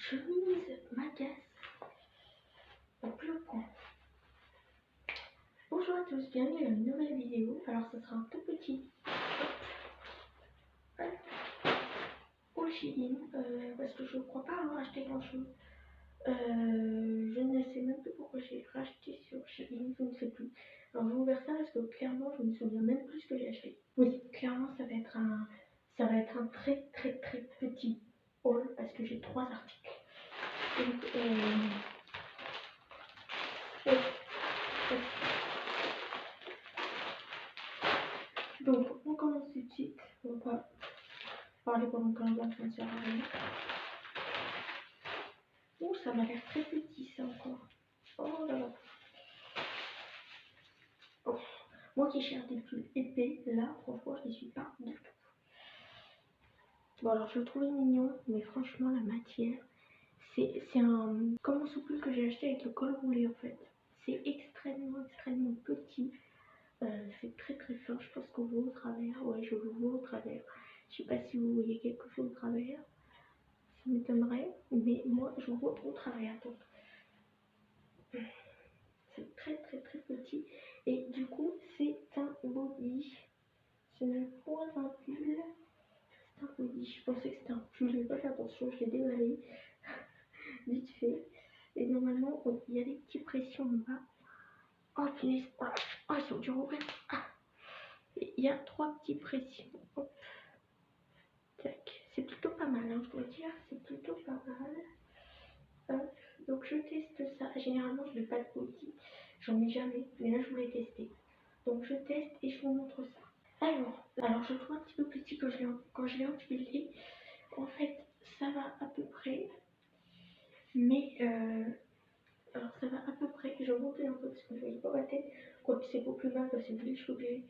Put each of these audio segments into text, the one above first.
chemise m'agace au plus haut point. Bonjour à tous, bienvenue dans une nouvelle vidéo. Alors ce sera un tout petit haul Shein parce que je ne crois pas avoir acheté grand chose. Je ne sais même plus pourquoi j'ai racheté sur Shein, je ne sais plus. Alors je vais vous faire ça parce que clairement je me souviens même plus ce que j'ai acheté. Oui, clairement ça va être un très petit haul parce que j'ai 3 articles. Donc donc on commence tout de suite. On va pas parler pendant 15 ans, ça ne sert à rien. Oh, ça m'a l'air très petit ça encore. Oh là là. Oh. Moi qui cherche des pulls épais, là franchement je ne suis pas du tout. Bon alors je le trouvais mignon, mais franchement la matière, c'est un comme un soupul que j'ai acheté avec le col roulé en fait. C'est extrêmement petit. C'est très fin, je pense qu'on voit au travers. Ouais, je le vois au travers. Je sais pas si vous voyez quelque chose au travers. Ça m'étonnerait, mais moi je vois au travers. Donc c'est très petit. Et du coup, c'est un body. Ce n'est pas un pull. C'est un body. Je pensais que c'était un pull. J'ai pas fait attention, je l'ai déballé vite fait. Et normalement, il y a des petites pressions en bas. Oh punaise, oh ils sont durs au ouvrir. Ah. Il y a 3 petites pressions. Hop. Tac. C'est plutôt pas mal, hein, je dois dire. C'est plutôt pas mal. Hop. Donc je teste ça. Généralement, je n'ai pas de body. J'en ai jamais. Mais là, je voulais tester. Donc je teste et je vous montre ça. Alors je trouve un petit peu petit quand je l'ai empilé. En fait, ça va à peu près. Mais alors ça va à peu près. Je vais monter un peu parce que je ne voyais pas ma tête. Quoique c'est beaucoup plus mal parce que les cheveux que j'ai.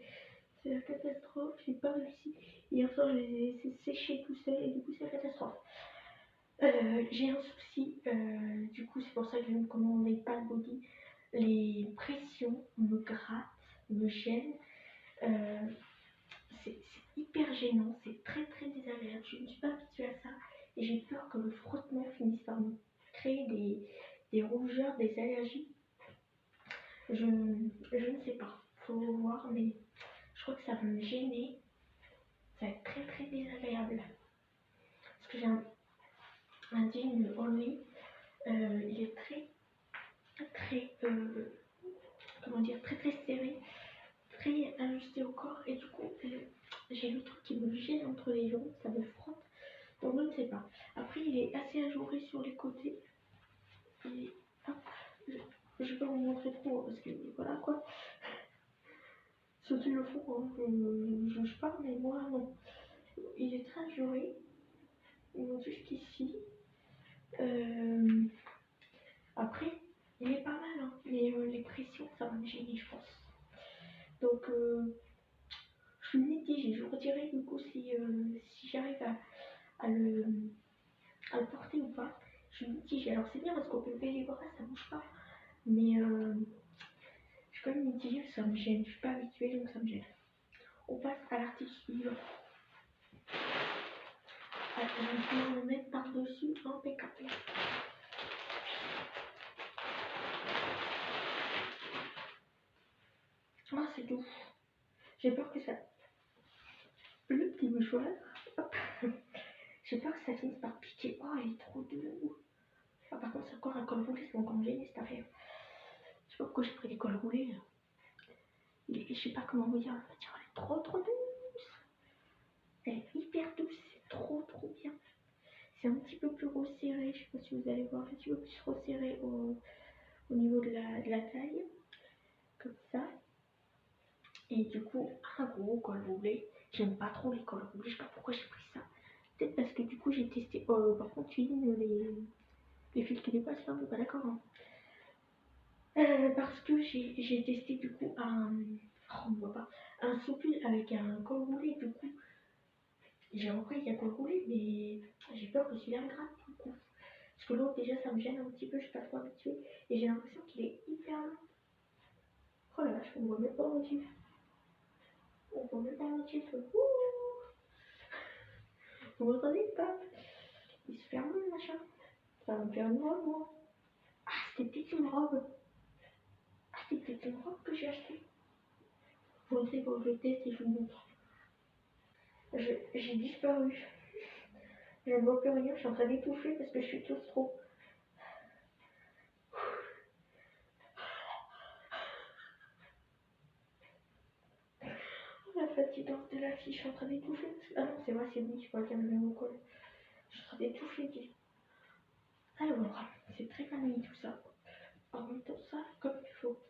C'est la catastrophe. J'ai pas réussi. Hier soir, je les ai laissés sécher tout seul et du coup, c'est la catastrophe. J'ai un souci. Du coup, c'est pour ça que je ne commande pas le body. Les pressions me grattent, me gênent. C'est hyper gênant, c'est très désagréable. Je ne suis pas habituée à ça et j'ai peur que le frottement finisse par me créer des rougeurs, des allergies. Je ne sais pas, faut voir, mais je crois que ça va me gêner. Ça va être très désagréable. Parce que j'ai un jean Only, il est comment dire, très serré, très ajusté au corps et du coup j'ai le truc qui me gêne entre les jambes, ça me frotte. Donc je ne sais pas. Après il est assez ajouré sur les côtés. Et hop, je vais pas vous montrer trop parce que voilà quoi. Ceux qui le font, hein, je ne juge pas, mais moi non. Il est très ajouré. Il monte jusqu'ici. Après, il est pas mal, hein, mais les pressions ça va me gêner je pense. Donc je suis mitigée. Je vous redirai du coup si j'arrive à le porter ou pas. Je suis mitigée. Alors c'est bien parce qu'on peut lever les bras, ça bouge pas. Mais je suis quand même mitigée, ça me gêne. Je suis pas habituée donc ça me gêne. On passe à l'article suivant. Alors, je vais le mettre par-dessus impeccable. Ah, c'est doux. J'ai peur que ça. Le petit mouchoir. Hop. J'ai peur que ça finisse par piquer. Oh, il est trop doux. Ah, par contre, c'est encore un col roulé, c'est encore me gêner cette affaire. Je sais pas pourquoi j'ai pris des cols roulés. Je sais pas comment vous dire, elle est trop douce. Elle est hyper douce, c'est trop bien. C'est un petit peu plus resserré, je sais pas si vous allez voir, un petit peu plus resserré au niveau de la taille. Comme ça. Et du coup, un gros col roulé. J'aime pas trop les cols roulés, je sais pas pourquoi j'ai pris ça. Peut-être parce que du coup j'ai testé. Par contre, les fils qui dépassent là, on n'est pas d'accord. Hein. Parce que j'ai testé du coup on voit pas, un soupil avec un col roulé. Du coup, j'ai repris avec un col roulé, mais j'ai peur que celui-là me gratte du coup. Parce que l'autre, déjà, ça me gêne un petit peu, je suis pas trop habituée. Et j'ai l'impression qu'il est hyper long. Oh la vache, on voit même pas l'entier. On voit même pas l'entier. Vous m'entendez pas? Il se ferme le machin. Ça va me faire une robe, moi. Ah, c'était une robe. Ah, c'était une robe que j'ai achetée. Vous ne savez pas, je teste et je vous montre. J'ai disparu. Je ne vois plus rien, je suis en train d'étouffer parce que je suis tous trop. La fatigante de la fille, je suis en train d'étouffer. Ah non, c'est vrai, c'est lui, je vois qu'elle me met au col. Je suis en train d'étouffer. Alors, c'est très famille tout ça. En même temps, ça, comme il faut.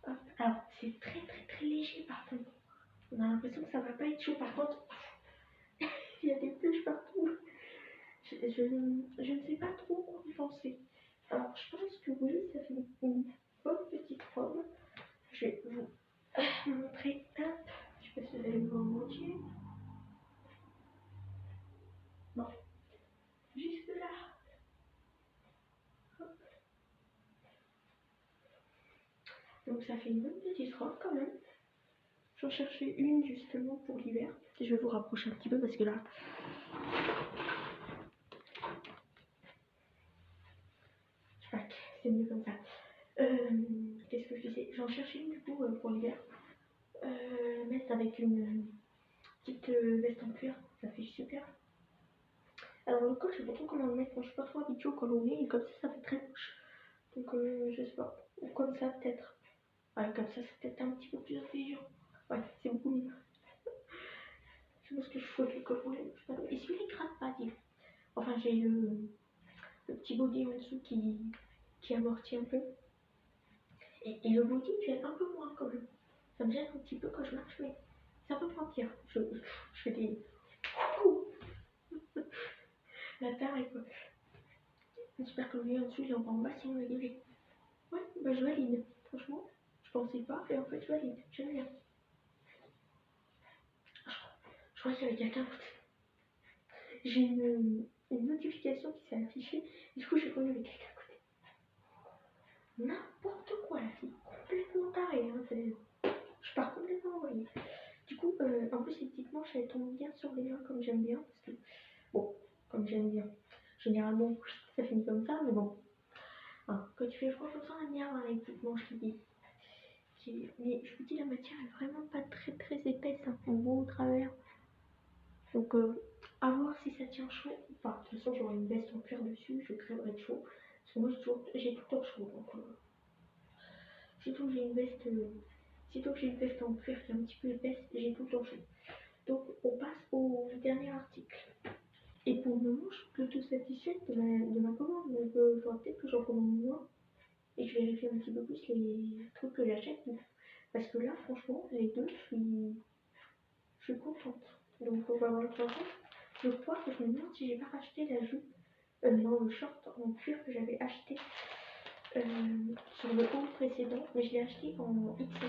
Hop. Alors, c'est très très très léger par contre. On a l'impression que ça va pas être chaud. Par contre, il y a des flèches partout. Je ne sais pas trop quoi en penser. Alors, je pense que oui, ça fait une bonne petite robe. Je vais vous montrer. Hop. Je sais pas si vous allez me voir en entier. Bon, juste là. Hop. Donc, ça fait une bonne petite robe quand même. J'en cherchais une justement pour l'hiver. Je vais vous rapprocher un petit peu parce que là. Je sais pas, c'est mieux comme ça. Qu'est-ce que je disais? J'en cherchais une du coup pour l'hiver. Mettre avec une petite veste en cuir, ça fait super. Alors le col, je sais pas trop comment le mettre, moi je suis pas trop habituée au col au nez et comme ça fait très moche. Donc je sais pas, ou comme ça peut-être. Ouais, comme ça c'est peut-être un petit peu plus intelligent. Ouais, c'est beaucoup mieux. Je pense que je fous avec le col roulé, je sais pas. Et celui-là il gratte pas, dis. Enfin j'ai le petit body en dessous qui amortit un peu. Et le body il gêne un peu moins quand même. Ça me gêne un petit peu quand je marche, mais c'est un peu moins pire. Je fais des la tarée quoi. J'espère que lui en dessous il est encore en bas sinon il est léger. Ouais, bah je valide. Franchement, je pensais pas et en fait je valide. J'aime bien. Je crois qu'il y avait quelqu'un d'autre. J'ai une notification qui s'est affichée. Du coup j'ai connu avec quelqu'un à côté. N'importe quoi la fille. Complètement tarée. Hein, je pars complètement envoyée. Du coup, en plus les petites manches elles tombent bien sur les mains comme j'aime bien. Parce que, bon, comme j'aime bien. Généralement, ça finit comme ça, mais bon. Hein, quand tu fais froid comme ça, on aime bien avoir les petites manches mais je vous dis, la matière est vraiment pas très très épaisse, hein, on voit au travers. Donc, à voir si ça tient chaud ou pas. De toute façon, j'aurai une veste en cuir dessus, je crèverai de chaud. Parce que moi, j'ai tout le temps chaud. Donc, sitôt que j'ai une veste en cuir qui est un petit peu épaisse, j'ai tout le temps chaud. Donc, on passe au dernier article. Et pour le moment, je suis plutôt satisfaite de ma commande. Donc, il faudra peut-être que j'en commande moins. Et je vérifie un petit peu plus les trucs que j'achète. Parce que là, franchement, les deux, je suis contente. Donc, on va voir le travail. Je crois que je me demande si j'ai pas racheté la jupe, non, le short en cuir que j'avais acheté sur le haut précédent, mais je l'ai acheté en XS.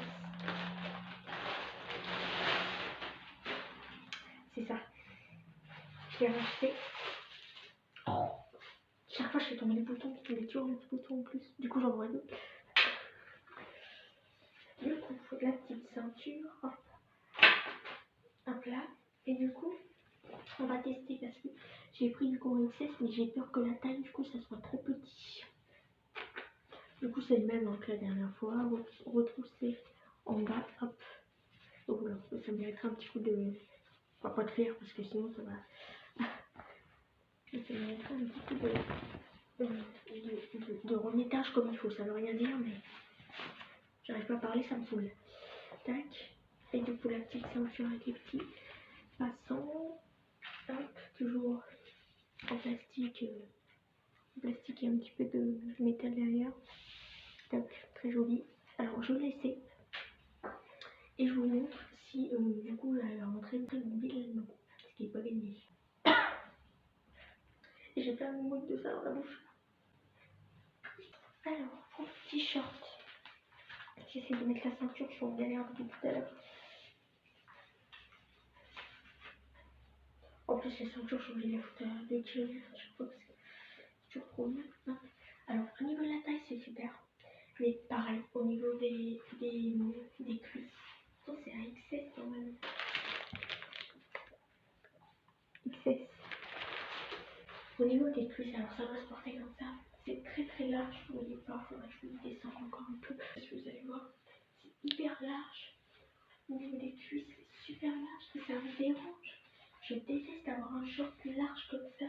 C'est ça. Je l'ai racheté. Chaque fois, je fais tomber les boutons, il y a toujours un petit bouton en plus. Du coup, j'en vois deux. Du coup, la petite ceinture, hop là. Et du coup, on va tester parce que j'ai pris du coup en XS, mais j'ai peur que la taille, du coup, ça soit trop petit. Du coup, c'est le même que la dernière fois. Retrousser en bas, hop. Donc voilà, ça mériterait un petit coup de. Enfin, pas de faire parce que sinon ça va. Ça mériterait un petit coup de remettage comme il faut. Ça veut rien dire, mais j'arrive pas à parler, ça me saoule. Tac. Et du coup, la petite ceinture avec les petits passants. Hop, toujours en plastique. Plastique et un petit peu de métal derrière. Tac, très joli. Alors, je l'essaie. Et je vous montre si, du coup, elle va rentrer une mobile non, ce qui n'est pas gagné. Et j'ai plein de mouilles de ça dans la bouche. Alors, pour le t-shirt, j'essaie de mettre la ceinture, je suis en galère depuis tout à l'heure. En plus, les ceintures, je suis obligée de les foutre à 2 km à chaque fois parce que c'est toujours trop bien. Non. Alors, au niveau de la taille, c'est super. Mais pareil, au niveau des cuisses, c'est un XS quand même. XS. Au niveau des cuisses, plus, alors ça va se porter comme ça. C'est très très large, vous voyez pas, faudrait que je vous descende encore un peu. Parce que vous allez voir, c'est hyper large. Au niveau des cuisses, c'est super large et ça me dérange. Je déteste avoir un short large comme ça.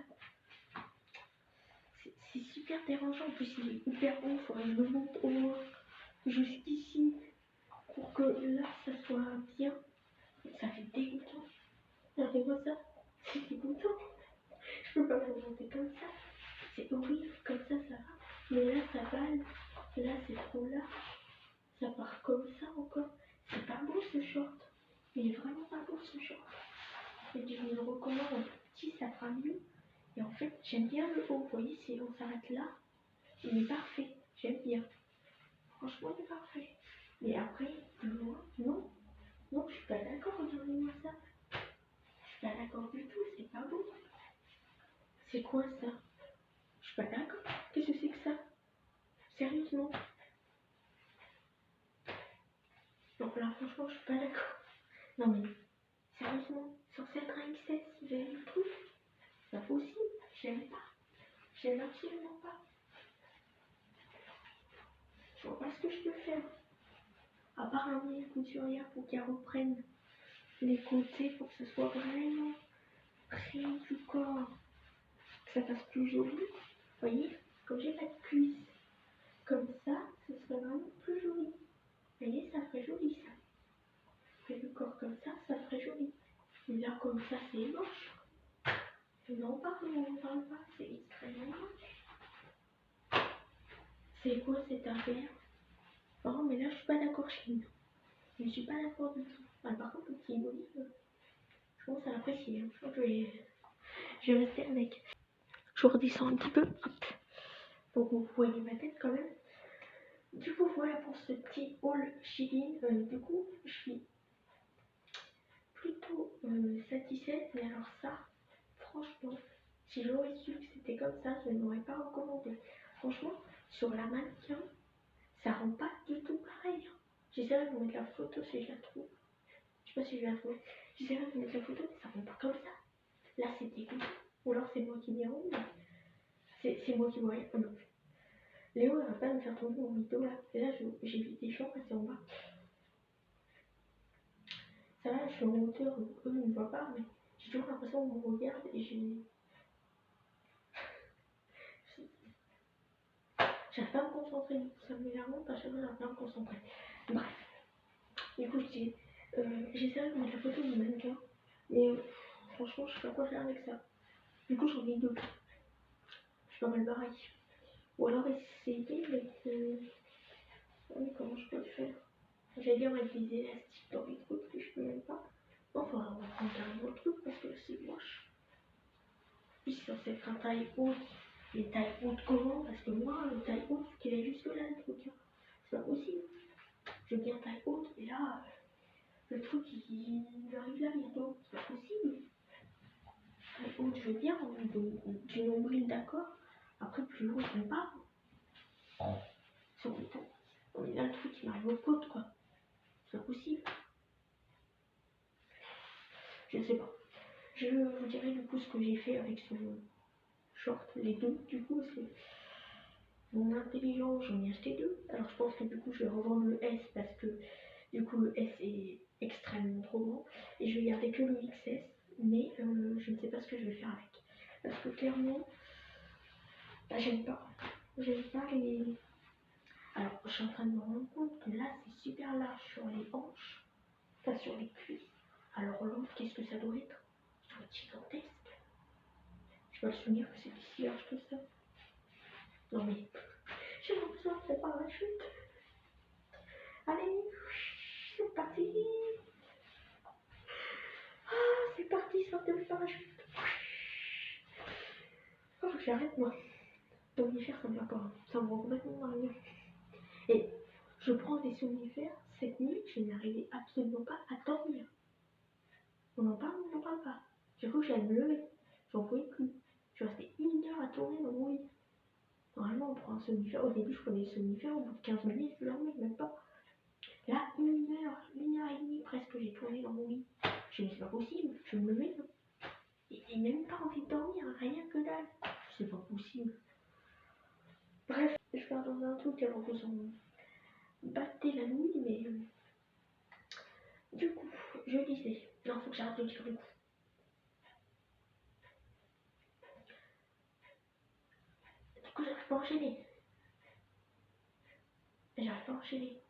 C'est super dérangeant. En plus, il est hyper haut, il faudrait que je le monte au moins jusqu'ici pour que là ça soit bien. Ça fait dégoûtant. Regardez-moi ça, c'est dégoûtant. Je peux pas le monter comme ça. C'est horrible, comme ça va. Mais là ça balle. Là c'est trop large. Ça part comme ça encore. C'est pas beau ce short. Il est vraiment pas beau ce short. Et je me le recommande en petit, ça fera mieux. Et en fait, j'aime bien le haut. Vous voyez, si on s'arrête là, il est parfait. J'aime bien. Franchement, il est parfait. Mais après, plus loin, non. Non, je suis pas d'accord. Regardez-moi ça. Je suis pas d'accord du tout. C'est pas beau. C'est quoi ça? Je suis pas d'accord. Qu'est-ce que c'est que ça? Sérieusement? Donc là, franchement, je suis pas d'accord. Non mais, sérieusement, sur cette XS, vous avez vu le truc? C'est pas possible. J'aime pas. J'aime absolument pas. Je vois pas ce que je peux faire. À part amener une couturière pour qu'elle reprenne les côtés pour que ce soit vraiment près du corps. Que ça fasse plus joli. Vous voyez? Comme j'ai pas de cuisse. Comme ça, ce serait vraiment plus joli. Vous voyez, ça ferait joli ça. Près du corps comme ça ferait joli. Mais là, comme ça, c'est moche. Non, pardon, on ne parle pas. C'est extrêmement moche. C'est quoi cette affaire? Oh, mais là, je suis pas d'accord chez nous. Je suis pas d'accord du tout. Ah, par contre, le petit olive, je commence à l'apprécier. Je pense que je vais rester avec. Je redescends un petit peu. Hop. Pour que vous voyez ma tête quand même. Du coup, voilà pour ce petit haul Shein. Du coup, je suis plutôt satisfaite. Mais alors ça, franchement, si j'aurais su que c'était comme ça, je ne l'aurais pas recommandé. Franchement, sur la mannequin, ça rend pas du tout pareil. J'essaierai de vous mettre la photo si je la trouve. Je sais pas si je la trouve. J'essaierai de vous mettre la photo, mais ça rend pas comme ça. Là, c'est dégoûtant. Ou alors c'est moi qui m'y rends, mais c'est moi qui vois rien. Oh non. Léo, elle va pas me faire tomber mon rideau là. Et là, j'ai vu des gens passer en bas. Ça va, je suis en hauteur, eux ne me voient pas, mais j'ai toujours l'impression qu'on me regarde et j'arrive pas à me concentrer, du coup ça m'énerve, parce que j'arrive pas à me concentrer. Bref, du coup j'essaierai de vous mettre la photo du mannequin, mais franchement je sais pas quoi faire avec ça. Du coup j'en ai deux. Je suis pas mal barrée. Ou alors essayer avec... oui, comment je peux le faire? J'allais dire mettre des élastiques dans les trucs que je peux même pas. Enfin, on va prendre carrément le truc parce que c'est moche. Puis c'est censé être un taille haute. Mais taille haute comment? Parce que moi, le taille haute, faut qu'il est jusque là le truc. Hein. C'est pas possible. Je veux bien taille haute, et là, le truc il arrive là bientôt. C'est pas possible. Taille haute, je veux bien, du nombril d'accord. Après, plus haut, je ne pas. Sur le temps. Mais là, le truc il m'arrive aux côtes, quoi. C'est pas possible. Je sais pas. Je vous dirai du coup ce que j'ai fait avec ce short, les deux, du coup, parce que mon intelligence, j'en ai acheté deux. Alors je pense que du coup, je vais revendre le S parce que du coup, le S est extrêmement trop grand. Et je vais garder que le XS, mais je ne sais pas ce que je vais faire avec. Parce que clairement, bah, j'aime pas. J'aime pas les... Alors, je suis en train de me rendre compte que là, c'est super large sur les hanches, pas sur les cuisses. Alors l'autre, qu'est-ce que ça doit être? Ça doit être gigantesque. Je peux le souvenir que c'était si large que ça. Non mais, j'ai l'impression que c'est pas la chute. Allez, c'est parti. Ah, c'est parti, sortez le parachute. Oh, j'arrête moi. Somnifère, ça me va pas. Ça me rend complètement dingue. Et je prends des somnifères. Cette nuit, je n'arrivais absolument pas à dormir. On en parle, on n'en parle pas. J'ai cru que j'allais me lever. J'en pouvais plus. Je suis restée 1 heure à tourner dans mon lit. Normalement, on prend un somnifère. Au début, je prenais des somnifères. Au bout de 15 minutes, je dormais même pas. Là, 1 heure et demie presque, j'ai tourné dans mon lit. Je me dis, c'est pas possible. Je vais me lever. Et même pas envie de dormir, rien que dalle. c'est pas possible. Bref, je pars dans un truc alors vous en battez la nuit, mais du coup, je disais, non, faut que j'arrête de dire du coup. Du coup, j'arrive pas à enchaîner. J'arrive pas à enchaîner.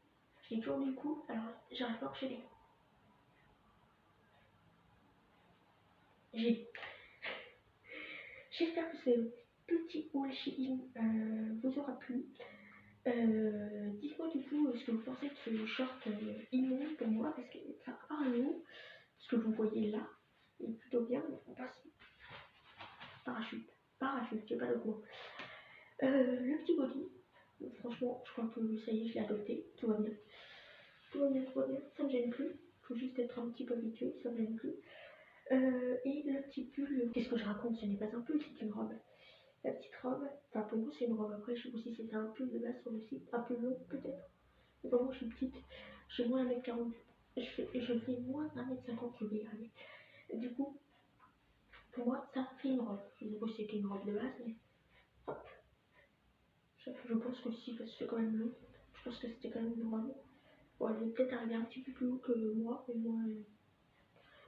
J'ai toujours du coup, alors j'arrive pas à enchaîner. J'espère que ce petit haul Shein vous aura plu. Dites-moi du coup ce que vous pensez de ce short immonde pour moi, parce que, enfin, immonde, ce que vous voyez là est plutôt bien. On passe parachute, j'ai pas d'autre mot. Le petit body, franchement, je crois que ça y est, je l'ai adopté, tout va bien. Tout va bien, ça me gêne plus. Faut juste être un petit peu habitué, ça me gêne plus. Et le petit pull, qu'est-ce que je raconte? Ce n'est pas un pull, c'est une robe. La petite robe, enfin pour moi c'est une robe. Après, je sais pas si c'était un pull de base sur le site, un peu long peut-être. Mais pour moi, je suis petite, je fais moins 1m40. Je fais moins 1m50, je vais y arriver. Du coup, pour moi, ça fait une robe. Je sais pas si c'était une robe de base, mais hop. Je pense que si, parce que c'est quand même long. Je pense que c'était quand même une robe. Bon, elle est peut-être arrivée un petit peu plus haut que moi, mais moi,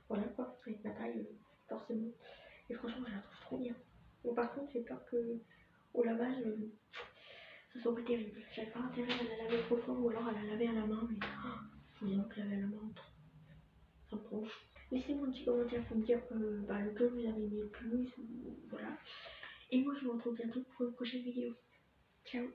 voilà quoi, avec ma taille, forcément. Et franchement, je la trouve trop bien. Bon, par contre, j'ai peur que au lavage, ça soit pas terrible. J'avais pas intérêt à la laver trop fort ou alors à la laver à la main, mais je vous avoue que laver à la main, ça me tronche. Laissez-moi un petit commentaire pour me dire lequel vous avez aimé le plus, ou, voilà. Et moi, je vous retrouve bientôt pour une prochaine vidéo. Ciao!